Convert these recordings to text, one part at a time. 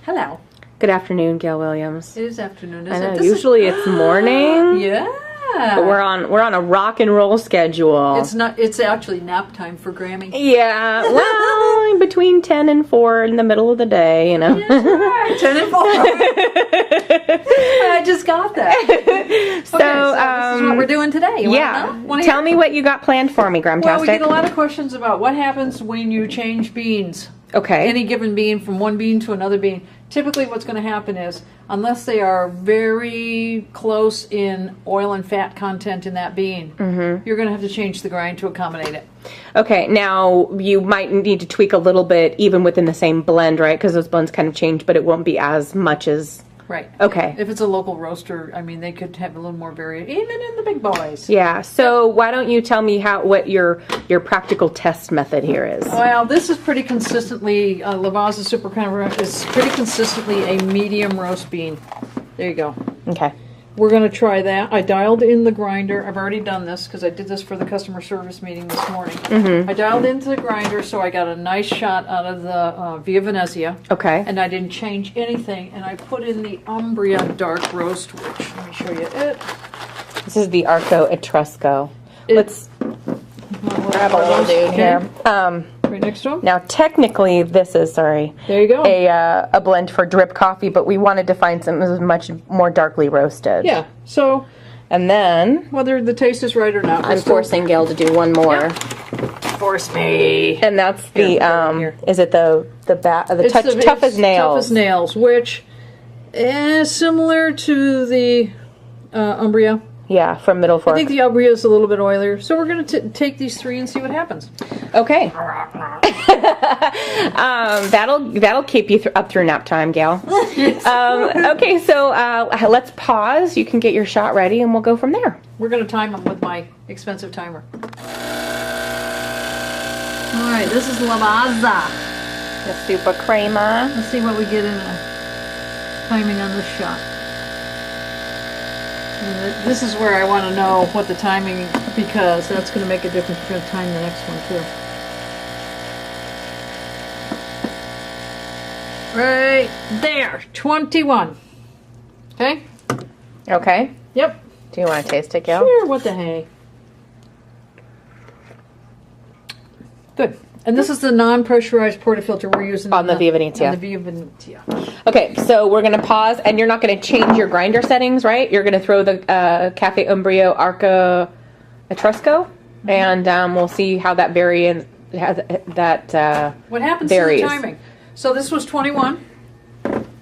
Hello. Good afternoon, Gail Williams. It is afternoon, I isn't know, it? usually it's morning. Yeah. But we're on a rock and roll schedule. It's actually nap time for Grammy. Yeah, well, between 10 and 4 in the middle of the day, you know. That's right. 10 and 4. I just got that. So, this is what we're doing today. You wanna Tell me what you got planned for me, Gramtastic. Well, we get a lot of questions about what happens when you change beans. Okay. Any given bean from one bean to another bean. Typically what's going to happen is, unless they are very close in oil and fat content in that bean, you're going to have to change the grind to accommodate it. Okay, now you might need to tweak a little bit even within the same blend, right? Because those blends kind of change, but it won't be as much as... Right. Okay. If it's a local roaster, I mean, they could have a little more variation, even in the big boys. Yeah, so why don't you tell me what your practical test method here is? Well, this is pretty consistently, Lavazza Super Crema is pretty consistently a medium roast bean. There you go. Okay. We're going to try that. I dialed in the grinder. I've already done this because I did this for the customer service meeting this morning. I dialed into the grinder, so I got a nice shot out of the Via Venezia. Okay. And I didn't change anything. And I put in the Umbria dark roast, which, let me show you it. This is the Arco Etrusco. Let's grab a little dude here. Right next to him. Now, technically, this is, sorry, there you go, a blend for drip coffee, but we wanted to find something that was much more darkly roasted. Yeah, so... And then... Whether the taste is right or not. I'm forcing Gail to do one more. Yeah. Force me. And that's the, is it the tough as nails? Tough as nails, which is similar to the Umbria. Yeah, from Middle Fork. I think the Umbria is a little bit oilier. So we're going to take these three and see what happens. Okay. That'll keep you up through nap time, Gail. Okay, so let's pause. You can get your shot ready, and we'll go from there. We're going to time them with my expensive timer. All right, this is Lavazza. The Super Crema. Let's see what we get in a timing on this shot. And this is where I want to know what the timing, because that's going to make a difference. We're going to time the next one too. Right there, 21. Okay? Okay. Yep. Do you want to taste it, Gail? Sure, what the hey. Good. And this is the non-pressurized portafilter we're using on the Via Venezia. On the Via Venezia. Okay, so we're going to pause, and you're not going to change your grinder settings, right? You're going to throw the Cafe Umbria Arca Etrusco, and we'll see how that varies. What happens varies. to the timing? So this was 21.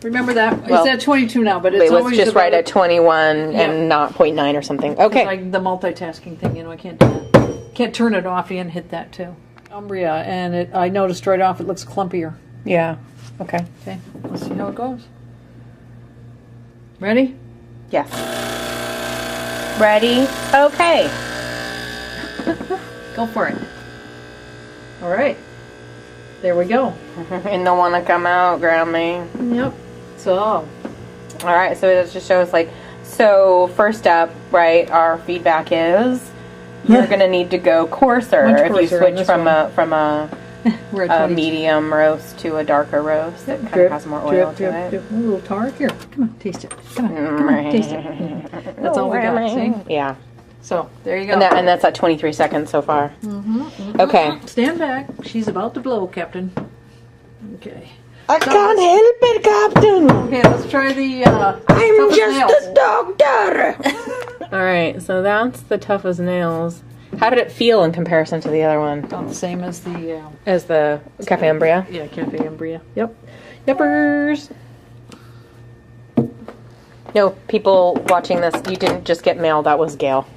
Remember that? Well, it's at 22 now, but it's let's always just write at 21 and not 0.9 or something. Okay. Like the multitasking thing, you know, I can't do that. Can't turn it off and hit that too. Umbria, and I noticed right off it looks clumpier. Yeah. Okay. Okay. Let's see how it goes. Ready? Yes. Ready? Okay. Go for it. All right. There we go. And don't want to come out, Grammy. Yep. So. All right. So it just shows so first up, right? Our feedback is you're going to need to go coarser if you switch from a medium roast to a darker roast. It kind of has more oil to it. A little tar. Here, come on, taste it. Come on, taste it. That's all we got. See? Yeah. So there you go. And that's at 23 seconds so far. Okay. Stand back. She's about to blow, Captain. Okay. I can't help it, Captain. Okay, let's try the. I'm just a doctor. All right, so that's the tough as nails. How did it feel in comparison to the other one? About the same as the Cafe Umbria. Yeah, Cafe Umbria. Yep. Yuppers. No, people watching this, you didn't just get mail. That was Gail.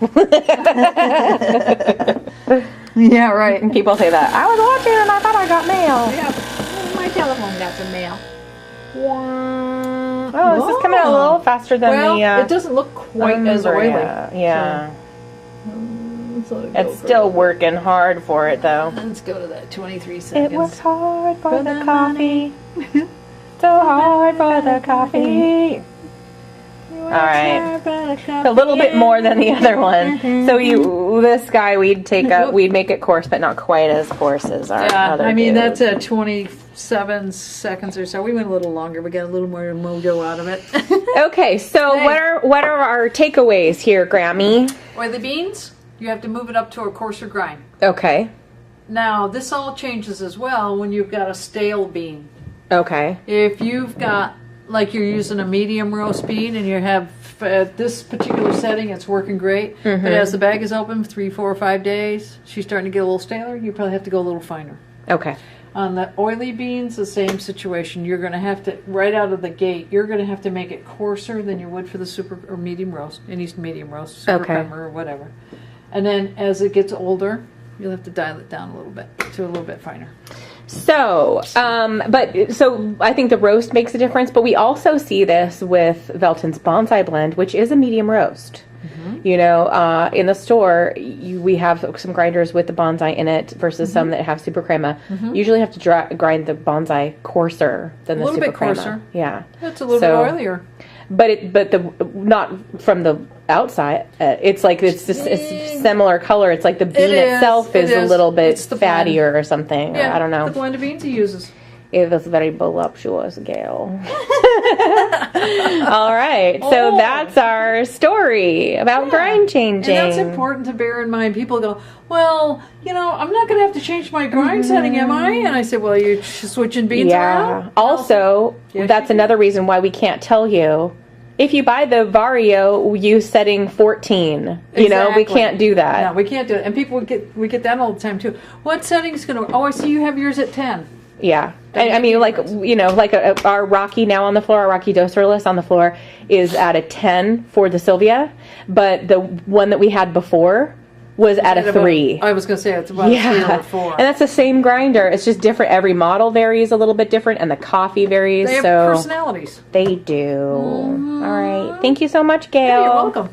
Yeah, right. And people say that. I was watching and I thought I got mail. Yeah, my telephone got some mail. Oh, this is coming out a little faster than it doesn't look quite as oily. Yeah. So it's still working hard for it, though. Let's go to that 23 seconds. It works hard for the coffee. So hard for the coffee. All right. A little bit more than the other one. So this guy, we'd make it coarse, but not quite as coarse as our other I mean, dude. that's at 27 seconds or so. We went a little longer. We got a little more mojo out of it. Okay, so what are our takeaways here, Grammy? Oily beans, you have to move it up to a coarser grind. Okay. Now, this all changes as well when you've got a stale bean. Okay. If you've got, like you're using a medium roast bean and you have, at this particular setting, it's working great. But as the bag is open 3, 4, or 5 days, she's starting to get a little staler, you probably have to go a little finer. Okay. On the oily beans, the same situation. You're going to have to, right out of the gate, you're going to have to make it coarser than you would for the super or medium roast, any medium roast, super crema or whatever. And then as it gets older, you'll have to dial it down a little bit to a little bit finer. So, so I think the roast makes a difference, but we also see this with Velton's Bonsai Blend, which is a medium roast. You know, in the store, we have some grinders with the bonsai in it versus some that have super crema. You usually have to grind the bonsai coarser than the super crema. A little bit coarser. Yeah. It's a little bit oilier. But not from the outside. It's like it's just a similar color. It's like the bean itself is a little bit fattier or something. Yeah, I don't know. The blend of beans he uses. It was very voluptuous, Gail. All right, so that's our story about grind changing. And that's important to bear in mind. People go, well, you know, I'm not going to have to change my grind setting, am I? And I said, well, you're switching beans around? Also, that's another reason why we can't tell you. If you buy the Vario, use setting 14. You know, we can't do that. No, we can't do it. And people we get that all the time, too. What setting's going to... Oh, I see you have yours at 10. Yeah. I mean, like, you know, like our Rocky now on the floor, our Rocky Doserless on the floor is at a 10 for the Sylvia, but the one that we had before was at a 3. I was going to say it's about a 3 or a 4. And that's the same grinder. It's just different. Every model varies a little bit different, and the coffee varies. They have personalities. They do. All right. Thank you so much, Gail. You're welcome.